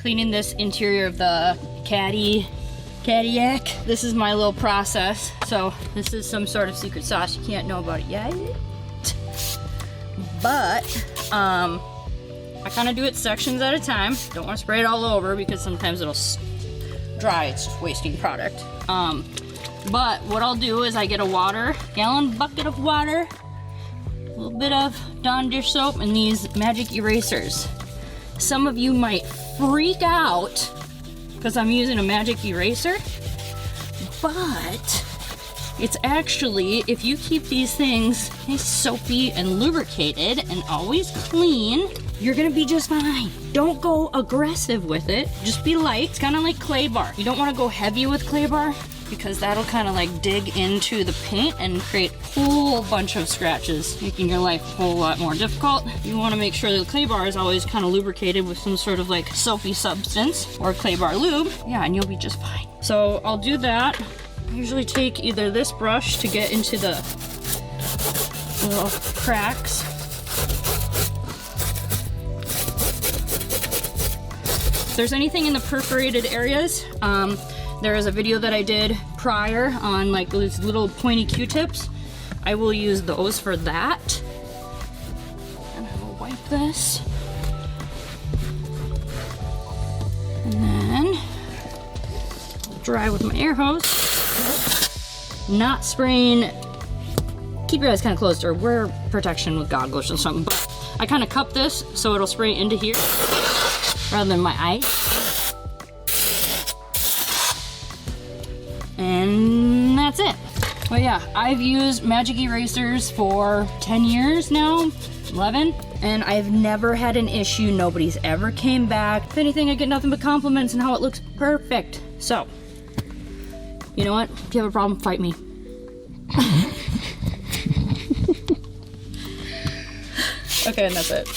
cleaning this interior of the Cadillac. This is my little process. So this is some sort of secret sauce. You can't know about it yet. But I kind of do it sections at a time. Don't want to spray it all over because sometimes it'll dry. It's just wasting product. But what I'll do is I get a gallon bucket of water, a little bit of Dawn dish soap, and these magic erasers. Some of you might freak out because I'm using a magic eraser, but it's actually, if you keep these things nice, soapy and lubricated and always clean, you're gonna be just fine. Don't go aggressive with it, just be light. It's kind of like clay bar. You don't want to go heavy with clay bar because that'll kind of like dig into the paint and create a whole bunch of scratches, making your life a whole lot more difficult. You want to make sure that the clay bar is always kind of lubricated with some sort of like soapy substance or clay bar lube. Yeah, and you'll be just fine. So I'll do that. I usually take either this brush to get into the little cracks. If there's anything in the perforated areas, there is a video that I did prior on like those little pointy Q-tips. I will use those for that. And I will wipe this. And then I'll dry with my air hose. Not spraying, keep your eyes kind of closed or wear protection with goggles or something, but I kind of cup this so it'll spray into here rather than my eyes. And that's it. But yeah, I've used magic erasers for 10 years now, 11, and I've never had an issue. Nobody's ever came back. If anything, I get nothing but compliments on how it looks perfect. So, you know what? If you have a problem, fight me. Okay, and that's it.